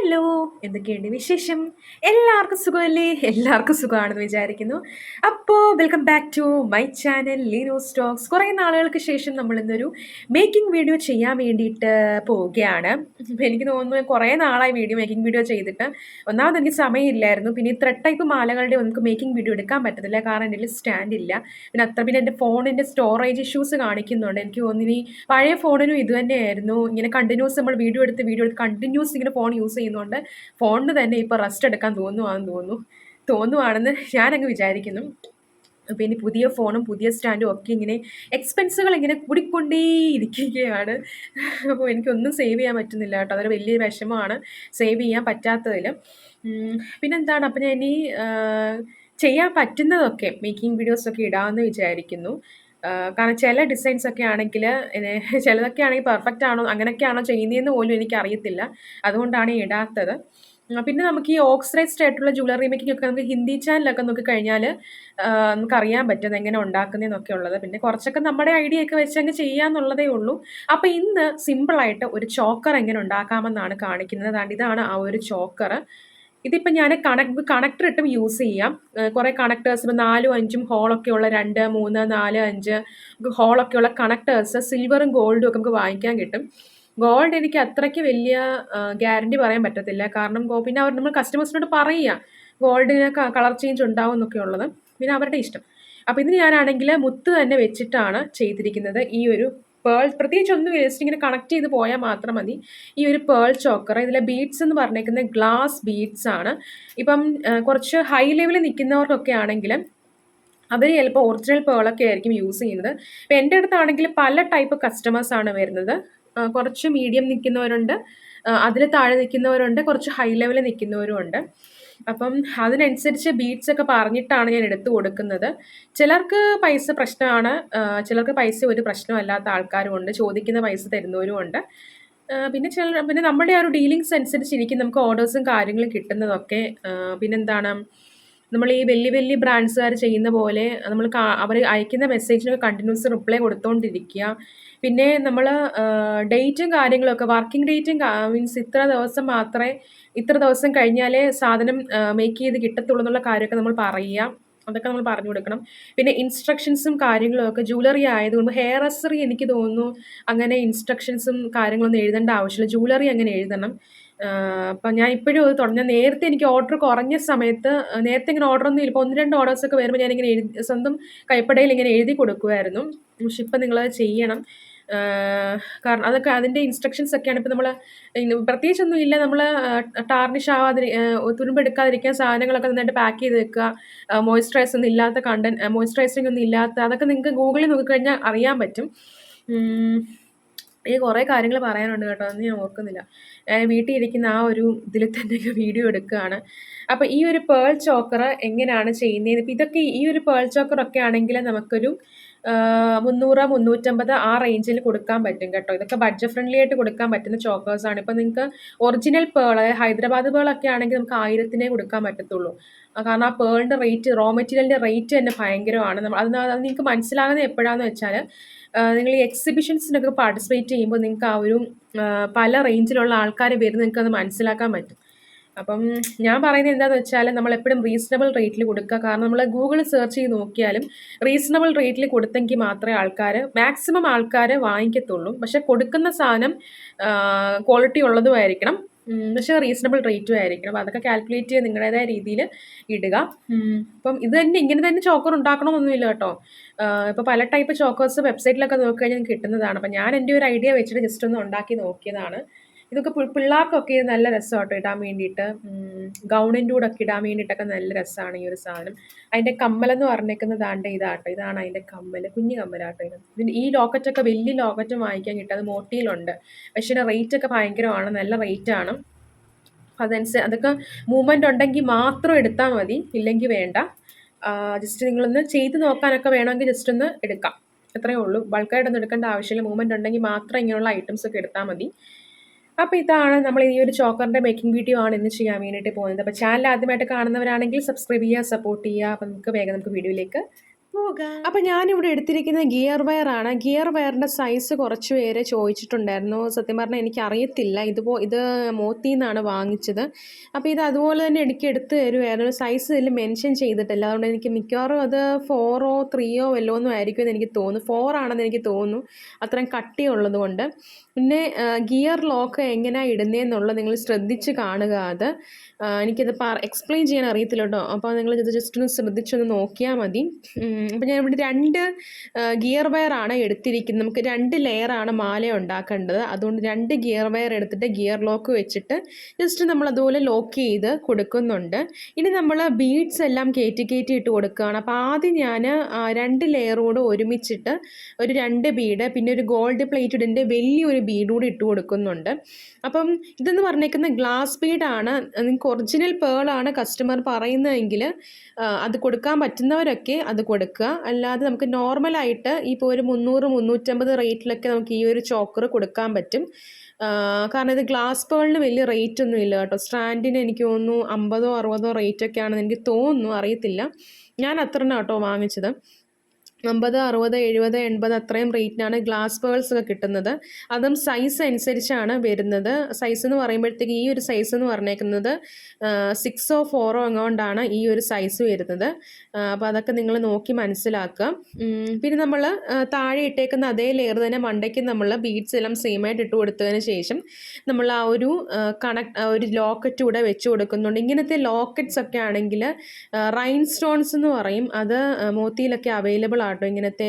Hello! എന്തൊക്കെയുണ്ട് വിശേഷം? എല്ലാവർക്കും സുഖമല്ലേ? എല്ലാവർക്കും സുഖമാണെന്ന് വിചാരിക്കുന്നു. അപ്പോൾ welcome back to my channel Leeno's talks. കുറേ നാളുകൾക്ക് ശേഷം നമ്മളിന്നൊരു മേക്കിംഗ് വീഡിയോ ചെയ്യാൻ വേണ്ടിയിട്ട് പോവുകയാണ്. എനിക്ക് തോന്നുന്നു കുറേ നാളായി മേക്കിംഗ് വീഡിയോ ചെയ്തിട്ട്. ഒന്നാമത് എനിക്ക് സമയമില്ലായിരുന്നു. പിന്നെ ഈ ത്രെഡ് ടൈപ്പ് മാലകളുടെ നമുക്ക് മേക്കിംഗ് വീഡിയോ എടുക്കാൻ പറ്റത്തില്ല. കാരണം എൻ്റെ കയ്യിൽ സ്റ്റാൻഡ് ഇല്ല. പിന്നെ എൻ്റെ ഫോണിൻ്റെ സ്റ്റോറേജ് ഇഷ്യൂസ് കാണിക്കുന്നുണ്ട്. എനിക്ക് തോന്നുന്നു ഇനി പഴയ ഫോണിനും ഇത് തന്നെയായിരുന്നു. ഇങ്ങനെ കണ്ടിന്യൂസ് നമ്മൾ വീഡിയോ എടുത്ത് കണ്ടിന്യൂസ് ഇങ്ങനെ ഫോൺ യൂസ് ചെയ്യുന്നതുകൊണ്ട് ഫോണിന് തന്നെ ഇപ്പോൾ റെസ്റ്റ് എടുക്കാൻ തോന്നുവാണെന്ന് ഞാനങ്ങ് വിചാരിക്കുന്നു. അപ്പോൾ ഇനി പുതിയ ഫോണും പുതിയ സ്റ്റാൻഡും ഒക്കെ ഇങ്ങനെ എക്സ്പെൻസുകൾ ഇങ്ങനെ കൂടിക്കൊണ്ടേയിരിക്കുകയാണ്. അപ്പോൾ എനിക്കൊന്നും സേവ് ചെയ്യാൻ പറ്റുന്നില്ല കേട്ടോ. അതൊരു വലിയ വിഷമമാണ് സേവ് ചെയ്യാൻ പറ്റാത്തതിൽ. പിന്നെന്താണ്, അപ്പോൾ ഞാൻ ഇനി ചെയ്യാൻ പറ്റുന്നതൊക്കെ മേക്കിംഗ് വീഡിയോസൊക്കെ ഇടാമെന്ന് വിചാരിക്കുന്നു. കാരണം ചില ഡിസൈൻസ് ഒക്കെ ആണെങ്കിൽ ചിലതൊക്കെ ആണെങ്കിൽ പെർഫെക്റ്റ് ആണോ അങ്ങനെയൊക്കെയാണോ ചെയ്യുന്നതെന്ന് പോലും എനിക്കറിയത്തില്ല. അതുകൊണ്ടാണ് ഇടാത്തത്. പിന്നെ നമുക്ക് ഈ ഓക്സിഡൈസ്ഡ് ആയിട്ടുള്ള ജ്വല്ലറി മേക്കിംഗ് ഒക്കെ നമുക്ക് ഹിന്ദി ചാനലൊക്കെ നോക്കിക്കഴിഞ്ഞാൽ നമുക്കറിയാൻ പറ്റും അതെങ്ങനെ ഉണ്ടാക്കുന്നതെന്നൊക്കെ ഉള്ളത്. പിന്നെ കുറച്ചൊക്കെ നമ്മുടെ ഐഡിയ ഒക്കെ വെച്ച് അങ്ങ് ചെയ്യാന്നുള്ളതേ ഉള്ളൂ. അപ്പോൾ ഇന്ന് സിമ്പിളായിട്ട് ഒരു ചോക്കർ എങ്ങനെ ഉണ്ടാക്കാമെന്നാണ് കാണിക്കുന്നത്. അതാണ്ട് ഇതാണ് ആ ഒരു ചോക്കർ. ഇതിപ്പോൾ ഞാൻ കണക്ടർ ഇട്ടും യൂസ് ചെയ്യാം. കുറേ കണക്ടേഴ്സ് ഇപ്പോൾ 4ഉം 5ഉം ഹോളൊക്കെയുള്ള 2, 3, 4, 5 ഹോളൊക്കെയുള്ള കണക്ടേഴ്സ് സിൽവറും ഗോൾഡും ഒക്കെ നമുക്ക് വാങ്ങിക്കാൻ കിട്ടും. ഗോൾഡ് എനിക്ക് അത്രയ്ക്ക് വലിയ ഗ്യാരണ്ടി പറയാൻ പറ്റത്തില്ല. കാരണം പിന്നെ നമ്മൾ കസ്റ്റമേഴ്സിനോട് പറയുക ഗോൾഡിന് കളർ ചേഞ്ച് ഉണ്ടാവും എന്നൊക്കെ ഉള്ളത്. പിന്നെ അവരുടെ ഇഷ്ടം. അപ്പോൾ ഇതിന് ഞാനാണെങ്കിൽ മുത്ത് തന്നെ വെച്ചിട്ടാണ് ചെയ്തിരിക്കുന്നത്. ഈ ഒരു പേൾ പ്രത്യേകിച്ചൊന്നും ജസ്റ്റ് ഇങ്ങനെ കണക്ട് ചെയ്ത് പോയാൽ മാത്രം മതി. ഈ ഒരു പേൾ ചോക്കർ ഇതിലെ ബീഡ്സ് എന്ന് പറഞ്ഞേക്കുന്നത് ഗ്ലാസ് ബീഡ്സ് ആണ്. ഇപ്പം കുറച്ച് ഹൈ ലെവലിൽ നിൽക്കുന്നവർക്കൊക്കെ ആണെങ്കിൽ അവർ ചിലപ്പോൾ ഒറിജിനൽ പേളൊക്കെ ആയിരിക്കും യൂസ് ചെയ്യുന്നത്. ഇപ്പം എൻ്റെ അടുത്താണെങ്കിൽ പല ടൈപ്പ് കസ്റ്റമേഴ്സാണ് വരുന്നത്. കുറച്ച് മീഡിയം നിൽക്കുന്നവരുണ്ട്, അതിൽ താഴെ നിൽക്കുന്നവരുണ്ട്, കുറച്ച് ഹൈ ലെവലിൽ നിൽക്കുന്നവരും ഉണ്ട്. അപ്പം അതിനനുസരിച്ച് ബീഡ്സ് ഒക്കെ പറഞ്ഞിട്ടാണ് ഞാൻ എടുത്തു കൊടുക്കുന്നത്. ചിലർക്ക് പൈസ പ്രശ്നമാണ്, ചിലർക്ക് പൈസ ഒരു പ്രശ്നമല്ലാത്ത ആൾക്കാരും ഉണ്ട്, ചോദിക്കുന്ന പൈസ തരുന്നവരും ഉണ്ട്. പിന്നെ നമ്മുടെ ആ ഒരു ഡീലിങ്സ് അനുസരിച്ചിരിക്കും നമുക്ക് ഓർഡേഴ്സും കാര്യങ്ങളും കിട്ടുന്നതൊക്കെ. പിന്നെന്താണ്, നമ്മൾ ഈ വലിയ വലിയ ബ്രാൻഡ്സുകാർ ചെയ്യുന്ന പോലെ നമ്മൾ അവർ അയക്കുന്ന മെസ്സേജിനൊക്കെ കണ്ടിന്യൂസ് റിപ്ലൈ കൊടുത്തുകൊണ്ടിരിക്കുക. പിന്നെ നമ്മൾ ഡേറ്റും കാര്യങ്ങളൊക്കെ വർക്കിംഗ് ഡേറ്റും മീൻസ് ഇത്ര ദിവസം കഴിഞ്ഞാലേ സാധനം മേക്ക് ചെയ്ത് കിട്ടത്തുള്ളൂ എന്നുള്ള കാര്യമൊക്കെ നമ്മൾ പറയുക. അതൊക്കെ നമ്മൾ പറഞ്ഞു കൊടുക്കണം. പിന്നെ ഇൻസ്ട്രക്ഷൻസും കാര്യങ്ങളും ഒക്കെ ജ്വല്ലറി ആയതുകൊണ്ട് ഹെയർ അക്സറി എനിക്ക് തോന്നുന്നു അങ്ങനെ ഇൻസ്ട്രക്ഷൻസും കാര്യങ്ങളൊന്നും എഴുതേണ്ട ആവശ്യമില്ല. ജ്വല്ലറി അങ്ങനെ എഴുതണം. അപ്പം ഞാൻ ഇപ്പോഴും അത് തുടങ്ങി. നേരത്തെ എനിക്ക് ഓർഡർ കുറഞ്ഞ സമയത്ത് നേരത്തെ ഇങ്ങനെ ഓർഡറൊന്നും ഇല്ല. ഇപ്പോൾ 1-2 ഓർഡേഴ്സൊക്കെ വരുമ്പോൾ ഞാനിങ്ങനെ സ്വന്തം കൈപ്പടയിൽ ഇങ്ങനെ എഴുതി കൊടുക്കുമായിരുന്നു. പക്ഷെ ഇപ്പം നിങ്ങളത് ചെയ്യണം. കാരണം അതൊക്കെ അതിൻ്റെ ഇൻസ്ട്രക്ഷൻസ് ഒക്കെയാണ്. ഇപ്പം നമ്മൾ പ്രത്യേകിച്ചൊന്നും ഇല്ല. നമ്മൾ ടാർണിഷ് തുരുമ്പെടുക്കാതിരിക്കാൻ സാധനങ്ങളൊക്കെ നന്നായിട്ട് പാക്ക് ചെയ്ത് വെക്കുക. മോയ്സ്ചറൈസ് ഒന്നും ഇല്ലാത്ത മോയ്സ്ചറൈസിങ് ഒന്നും ഇല്ലാത്ത അതൊക്കെ നിങ്ങൾക്ക് ഗൂഗിളിൽ നോക്കിക്കഴിഞ്ഞാൽ അറിയാൻ പറ്റും. ഈ കുറേ കാര്യങ്ങൾ പറയാനുണ്ട് കേട്ടോ, അതൊന്നും ഞാൻ ഓർക്കുന്നില്ല. വീട്ടിൽ ഇരിക്കുന്ന ആ ഒരു ഇതിൽ തന്നെ വീഡിയോ എടുക്കുകയാണ്. അപ്പോൾ ഈ ഒരു പേൾ ചോക്കർ എങ്ങനെയാണ് ചെയ്യുന്നത്? ഇപ്പം ഇതൊക്കെ ഈ ഒരു പേൾ ചോക്കറൊക്കെ ആണെങ്കിൽ നമുക്കൊരു 300, 350 ആ റേഞ്ചിൽ കൊടുക്കാൻ പറ്റും കേട്ടോ. ഇതൊക്കെ ബഡ്ജറ്റ് ഫ്രണ്ട്ലി ആയിട്ട് കൊടുക്കാൻ പറ്റുന്ന ചോക്കേഴ്സാണ്. ഇപ്പം നിങ്ങൾക്ക് ഒറിജിനൽ പേൾ ഹൈദരാബാദ് പേളൊക്കെ ആണെങ്കിൽ നമുക്ക് 1000-നെ കൊടുക്കാൻ പറ്റത്തുള്ളൂ. കാരണം ആ പേളിൻ്റെ റേറ്റ്, റോ മെറ്റീരിയലിൻ്റെ റേറ്റ് തന്നെ ഭയങ്കരമാണ്. അത് നിങ്ങൾക്ക് മനസ്സിലാകുന്നത് എപ്പോഴാണെന്ന് വെച്ചാൽ നിങ്ങൾ ഈ എക്സിബിഷൻസിനൊക്കെ പാർട്ടിസിപ്പേറ്റ് ചെയ്യുമ്പോൾ നിങ്ങൾക്ക് ആ ഒരു പല റേഞ്ചിലുള്ള ആൾക്കാർ വരുന്നത് നിങ്ങൾക്ക് അത് മനസ്സിലാക്കാൻ പറ്റും. അപ്പം ഞാൻ പറയുന്നത് എന്താണെന്ന് വെച്ചാൽ നമ്മളെപ്പോഴും റീസണബിൾ റേറ്റിൽ കൊടുക്കുക. കാരണം നമ്മൾ ഗൂഗിളിൽ സെർച്ച് ചെയ്ത് നോക്കിയാലും റീസണബിൾ റേറ്റിൽ കൊടുത്തെങ്കിൽ മാത്രമേ മാക്സിമം ആൾക്കാർ വാങ്ങിക്കത്തുള്ളൂ. പക്ഷെ കൊടുക്കുന്ന സാധനം ക്വാളിറ്റി ഉള്ളതുമായിരിക്കണം, പക്ഷേ റീസണബിൾ റേറ്റും ആയിരിക്കണം. അപ്പോൾ അതൊക്കെ കാൽക്കുലേറ്റ് ചെയ്ത് നിങ്ങളുടേതായ രീതിയിൽ ഇടുക. അപ്പം ഇങ്ങനെ തന്നെ ചോക്കർ ഉണ്ടാക്കണമെന്നൊന്നുമില്ല കേട്ടോ. ഇപ്പോൾ പല ടൈപ്പ് ചോക്കേഴ്സ് വെബ്സൈറ്റിലൊക്കെ നോക്കിക്കഴിഞ്ഞാൽ കിട്ടുന്നതാണ്. അപ്പം ഞാൻ എൻ്റെ ഒരു ഐഡിയ വെച്ചിട്ട് ജസ്റ്റ് ഒന്ന് ഉണ്ടാക്കി നോക്കിയതാണ്. ഇതൊക്കെ പിള്ളേർക്കൊക്കെ നല്ല രസമാട്ടോ ഇടാൻ വേണ്ടിയിട്ട്. ഗൗണിൻ്റെ കൂടെ ഒക്കെ ഇടാൻ വേണ്ടിയിട്ടൊക്കെ നല്ല രസമാണ് ഈ ഒരു സാധനം. അതിൻ്റെ കമ്മലെന്ന് പറഞ്ഞേക്കുന്നത് ഇതാണ് അതിൻ്റെ കമ്മൽ. കുഞ്ഞു കമ്മലാട്ടോ ഇത്. ഈ ലോക്കറ്റൊക്കെ വലിയ ലോക്കറ്റും വാങ്ങിക്കാൻ കിട്ടും. അത് മോട്ടിയിലുണ്ട്. പക്ഷേ റേറ്റ് ഒക്കെ ഭയങ്കരമാണ്, നല്ല റേറ്റാണ്. അതൊക്കെ മൂവ്മെൻ്റ് ഉണ്ടെങ്കിൽ മാത്രം എടുത്താൽ മതി, ഇല്ലെങ്കിൽ വേണ്ട. ജസ്റ്റ് നിങ്ങളൊന്ന് ചെയ്ത് നോക്കാനൊക്കെ വേണമെങ്കിൽ ജസ്റ്റ് ഒന്ന് എടുക്കാം, അത്രയേ ഉള്ളൂ. ബൾക്കായിട്ടൊന്നും എടുക്കേണ്ട ആവശ്യമില്ല. മൂവ്മെൻ്റ് ഉണ്ടെങ്കിൽ മാത്രം ഇങ്ങനെയുള്ള ഐറ്റംസ് ഒക്കെ എടുത്താൽ മതി. അപ്പോൾ ഇതാണ് നമ്മൾ ഈ ഒരു ചോക്കറിൻ്റെ മേക്കിംഗ് വീഡിയോ ആണ് ഇന്ന് ചെയ്യാൻ വേണ്ടിയിട്ട് പോകുന്നത്. അപ്പോൾ ചാനൽ ആദ്യമായിട്ട് കാണുന്നവരാണെങ്കിൽ സബ്സ്ക്രൈബ് ചെയ്യുക, സപ്പോർട്ട് ചെയ്യുക. അപ്പോൾ നമുക്ക് വീഡിയോയിലേക്ക് പോകാം. അപ്പം ഞാനിവിടെ എടുത്തിരിക്കുന്ന ഗിയർ വയറാണ്. ഗിയർ വയറിൻ്റെ സൈസ് കുറച്ച് പേര് ചോദിച്ചിട്ടുണ്ടായിരുന്നു. സത്യം പറഞ്ഞാൽ എനിക്കറിയത്തില്ല. ഇത് മോത്തിയിൽ നിന്നാണ് വാങ്ങിച്ചത്. അപ്പോൾ ഇത് അതുപോലെ തന്നെ എനിക്ക് എടുത്ത് തരുമായിരുന്നു. സൈസ് ഇതിൽ മെൻഷൻ ചെയ്തിട്ടില്ല. അതുകൊണ്ട് എനിക്ക് മിക്കവാറും അത് 4ഓ 3ഓ വല്ലതൊന്നും ആയിരിക്കുമെന്ന് എനിക്ക് തോന്നുന്നു. 4 ആണെന്ന് എനിക്ക് തോന്നുന്നു, അത്രയും കട്ടിയുള്ളത് കൊണ്ട്. പിന്നെ ഗിയർ ലോക്ക് എങ്ങനെയാണ് ഇടുന്നതെന്നുള്ളത് നിങ്ങൾ ശ്രദ്ധിച്ച് കാണുക. അത് എനിക്കത് എക്സ്പ്ലെയിൻ ചെയ്യാൻ അറിയത്തില്ല കേട്ടോ. അപ്പോൾ നിങ്ങൾ ഇത് ജസ്റ്റ് ഒന്ന് ശ്രദ്ധിച്ചൊന്ന് നോക്കിയാൽ മതി. അപ്പോൾ ഞാൻ ഇവിടെ 2 ഗിയർ വയറാണ് എടുത്തിരിക്കുന്നത്. നമുക്ക് 2 ലെയറാണ് മാല ഉണ്ടാക്കേണ്ടത്. അതുകൊണ്ട് 2 ഗിയർ വയർ എടുത്തിട്ട് ഗിയർ ലോക്ക് വെച്ചിട്ട് ജസ്റ്റ് നമ്മൾ അതുപോലെ ലോക്ക് ചെയ്ത് കൊടുക്കുന്നുണ്ട്. ഇനി നമ്മൾ ബീഡ്സ് എല്ലാം കയറ്റി ഇട്ട് കൊടുക്കുകയാണ്. അപ്പോൾ ആദ്യം ഞാൻ 2 ലെയറോട് ഒരുമിച്ചിട്ട് ഒരു 2 ബീഡ്, പിന്നെ ഒരു ഗോൾഡ് പ്ലേറ്റഡിൻ്റെ വലിയൊരു ബീഡ് കൂടി ഇട്ട് കൊടുക്കുന്നുണ്ട്. അപ്പം ഇതെന്ന് പറഞ്ഞേക്കുന്ന ഗ്ലാസ് ബീഡാണ്. നിങ്ങൾക്ക് ഒറിജിനൽ പേളാണ് കസ്റ്റമർ പറയുന്നതെങ്കിൽ അത് കൊടുക്കാൻ പറ്റുന്നവരൊക്കെ അത് കൊടുക്കുക. അല്ലാതെ നമുക്ക് നോർമലായിട്ട് ഇപ്പോൾ ഒരു 300-350 റേറ്റിലൊക്കെ നമുക്ക് ഈ ഒരു ചോക്കർ കൊടുക്കാൻ പറ്റും. കാരണം ഇത് ഗ്ലാസ് പേളിന് വലിയ റേറ്റ് ഒന്നും ഇല്ല കേട്ടോ. സ്റ്റാൻഡിന് എനിക്ക് തോന്നുന്നു 50-60 റേറ്റൊക്കെ ആണെന്ന് എനിക്ക് തോന്നുന്നു, അറിയത്തില്ല. ഞാൻ അത്രയാണ് കേട്ടോ വാങ്ങിച്ചത്. 50, 60, 70, 80 അത്രയും റേറ്റിനാണ് ഗ്ലാസ് പേൾസ് ഒക്കെ കിട്ടുന്നത്. അതും സൈസ് അനുസരിച്ചാണ് വരുന്നത്. സൈസ് എന്ന് പറയുമ്പോഴത്തേക്ക് ഈ ഒരു സൈസ് എന്ന് പറഞ്ഞേക്കുന്നത് 6ഓ 4ഓ അങ്ങോട്ടാണ് ഈ ഒരു സൈസ് വരുന്നത്. അപ്പോൾ അതൊക്കെ നിങ്ങൾ നോക്കി മനസ്സിലാക്കുക. പിന്നെ നമ്മൾ താഴെ ഇട്ടേക്കുന്ന അതേ ലെയർ തന്നെ മണ്ടയ്ക്ക് നമ്മൾ ബീഡ്സ് എല്ലാം സെയിമായിട്ട് ഇട്ട് കൊടുത്തതിന് ശേഷം നമ്മൾ ആ ഒരു ഒരു ലോക്കറ്റ് കൂടെ വെച്ച് കൊടുക്കുന്നുണ്ട്. ഇങ്ങനത്തെ ലോക്കറ്റ്സ് ഒക്കെ ആണെങ്കിൽ റൈൻ സ്റ്റോൺസ് എന്ന് പറയും. അത് മോത്തിയിലൊക്കെ അവൈലബിൾ ആട്ടോ. ഇങ്ങനത്തെ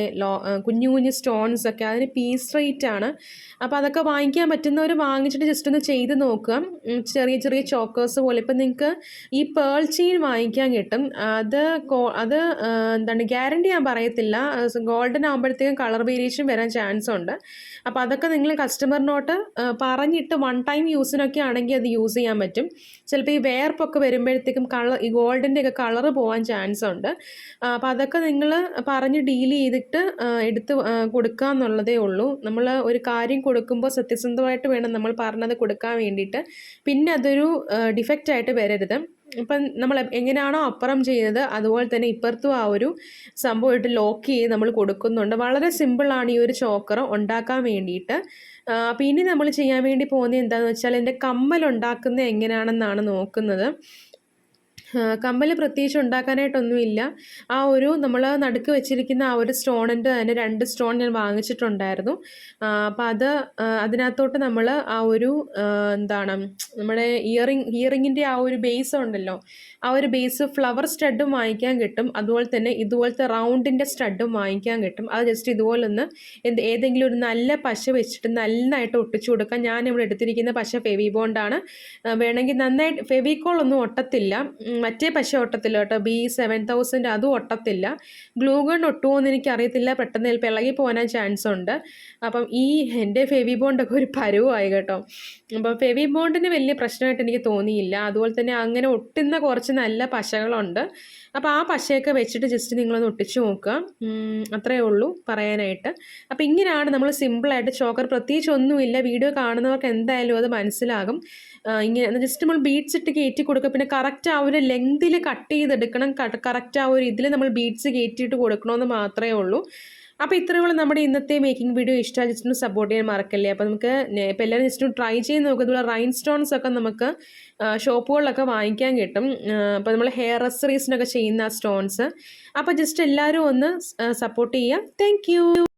കുഞ്ഞു കുഞ്ഞു സ്റ്റോൺസ് ഒക്കെ, അതിന് പീസ് റേറ്റ് ആണ്. അപ്പോൾ അതൊക്കെ വാങ്ങിക്കാൻ പറ്റുന്നവർ വാങ്ങിച്ചിട്ട് ജസ്റ്റ് ഒന്ന് ചെയ്ത് നോക്കുക. ചെറിയ ചെറിയ ചോക്കേഴ്സ് പോലെ. ഇപ്പം നിങ്ങൾക്ക് ഈ പേൾ ചെയിൻ വാങ്ങിക്കാൻ കിട്ടും. അത് എന്താണ് ഗ്യാരണ്ടി ഞാൻ പറയത്തില്ല. ഗോൾഡൻ ആകുമ്പോഴത്തേക്കും കളർ വേരിയേഷൻ വരാൻ ചാൻസ് ഉണ്ട്. അപ്പോൾ അതൊക്കെ നിങ്ങൾ കസ്റ്റമറിനോട്ട് പറഞ്ഞിട്ട് 1 ടൈം യൂസിനൊക്കെ ആണെങ്കിൽ അത് യൂസ് ചെയ്യാൻ പറ്റും. ചിലപ്പോൾ ഈ വേർപ്പൊക്കെ വരുമ്പോഴത്തേക്കും ഈ ഗോൾഡിൻ്റെ ഒക്കെ കളറ് പോകാൻ ചാൻസ് ഉണ്ട്. അപ്പോൾ അതൊക്കെ നിങ്ങൾ പറഞ്ഞ് ഡീൽ ചെയ്തിട്ട് എടുത്ത് കൊടുക്കുക എന്നുള്ളതേ ഉള്ളൂ. നമ്മൾ ഒരു കാര്യം കൊടുക്കുമ്പോൾ സത്യസന്ധമായിട്ട് വേണം നമ്മൾ പറഞ്ഞത് കൊടുക്കാൻ വേണ്ടിയിട്ട്. പിന്നെ അതൊരു ഡിഫക്റ്റായിട്ട് വരരുത്. ഇപ്പം നമ്മൾ എങ്ങനെയാണോ അപ്പുറം ചെയ്യുന്നത് അതുപോലെ തന്നെ ഇപ്പുറത്തും ആ ഒരു സംഭവമായിട്ട് ലോക്ക് ചെയ്ത് നമ്മൾ കൊടുക്കുന്നുണ്ട്. വളരെ സിമ്പിളാണ് ഈ ഒരു ചോക്കർ ഉണ്ടാക്കാൻ വേണ്ടിയിട്ട്. അപ്പോൾ ഇനി നമ്മൾ ചെയ്യാൻ വേണ്ടി പോകുന്നത് എന്താണെന്ന് വെച്ചാൽ എൻ്റെ കമ്മൽ ഉണ്ടാക്കുന്നത് എങ്ങനെയാണെന്നാണ് നോക്കുന്നത്. കമ്മൽ പ്രത്യേകിച്ച് ഉണ്ടാക്കാനായിട്ടൊന്നുമില്ല. ആ ഒരു നമ്മൾ നടുക്ക് വെച്ചിരിക്കുന്ന ആ ഒരു സ്റ്റോണിൻ്റെ തന്നെ 2 സ്റ്റോൺ ഞാൻ വാങ്ങിച്ചിട്ടുണ്ടായിരുന്നു. അപ്പോൾ അതിനകത്തോട്ട് നമ്മൾ ആ ഒരു എന്താണ് നമ്മുടെ ഇയറിങ്ങിൻ്റെ ആ ഒരു ബേസ് ഉണ്ടല്ലോ, ആ ഒരു ബേസ് ഫ്ലവർ സ്റ്റഡും വാങ്ങിക്കാൻ കിട്ടും. അതുപോലെ തന്നെ ഇതുപോലത്തെ റൗണ്ടിൻ്റെ സ്റ്റഡും വാങ്ങിക്കാൻ കിട്ടും. അത് ജസ്റ്റ് ഇതുപോലൊന്ന് ഏതെങ്കിലും ഒരു നല്ല പശ വെച്ചിട്ട് നന്നായിട്ട് ഒട്ടിച്ചു കൊടുക്കാം. ഞാനിവിടെ എടുത്തിരിക്കുന്ന പശ ഫെവിബോണ്ടാണ്. വേണമെങ്കിൽ നന്നായിട്ട് ഫെവിക്കോൾ ഒന്നും ഒട്ടത്തില്ല. മറ്റേ പശ ഒട്ടത്തില്ല കേട്ടോ, B7000 അതും ഒട്ടത്തില്ല. ഗ്ലൂഗൺ ഒട്ടുമോ എന്ന് എനിക്കറിയത്തില്ല, പെട്ടെന്ന് ചിലപ്പോൾ ഇളകി പോകാൻ ചാൻസ് ഉണ്ട്. അപ്പം എൻ്റെ ഫെവിബോണ്ടൊക്കെ ഒരു പരുവായി കേട്ടോ. അപ്പം ഫെവിബോണ്ടിന് വലിയ പ്രശ്നമായിട്ട് എനിക്ക് തോന്നിയില്ല. അതുപോലെ തന്നെ അങ്ങനെ ഒട്ടുന്ന കുറച്ച് നല്ല പശകളുണ്ട്. അപ്പോൾ ആ പശയൊക്കെ വെച്ചിട്ട് ജസ്റ്റ് നിങ്ങളൊന്ന് ഒട്ടിച്ച് നോക്കുക. അത്രയേ ഉള്ളൂ പറയാനായിട്ട്. അപ്പോൾ ഇങ്ങനെയാണ് നമ്മൾ സിമ്പിളായിട്ട് ചോക്കർ, പ്രത്യേകിച്ച് ഒന്നുമില്ല. വീഡിയോ കാണുന്നവർക്ക് എന്തായാലും അത് മനസ്സിലാകും. ഇങ്ങനെ ജസ്റ്റ് നമ്മൾ ബീഡ്സ് ഇട്ട് കയറ്റി കൊടുക്കുക. പിന്നെ കറക്റ്റ് ആ ഒരു ലെങ്തിൽ കട്ട് ചെയ്തെടുക്കണം. കറക്റ്റ് ആ ഒരു ഇതിൽ നമ്മൾ ബീഡ്സ് കയറ്റിയിട്ട് കൊടുക്കണമെന്ന് മാത്രമേ ഉള്ളൂ. അപ്പോൾ ഇത്രയേ ഉള്ളൂ നമ്മുടെ ഇന്നത്തെ മേക്കിംഗ് വീഡിയോ. ഇഷ്ടമായി ജസ്റ്റ് ഒന്ന് സപ്പോർട്ട് ചെയ്യാൻ മറക്കല്ലേ. അപ്പോൾ നമുക്ക് ഇപ്പോൾ എല്ലാവരും ജസ്റ്റ് ഒന്ന് ട്രൈ ചെയ്ത് നോക്കുക. ഇതുപോലെ റൈൻ സ്റ്റോൺസ് ഒക്കെ നമുക്ക് ഷോപ്പുകളിലൊക്കെ വാങ്ങിക്കാൻ കിട്ടും. അപ്പോൾ നമ്മൾ ഹെയർ അക്സറീസിനൊക്കെ ചെയ്യുന്ന ആ സ്റ്റോൺസ്. അപ്പോൾ ജസ്റ്റ് എല്ലാവരും ഒന്ന് സപ്പോർട്ട് ചെയ്യുക. താങ്ക്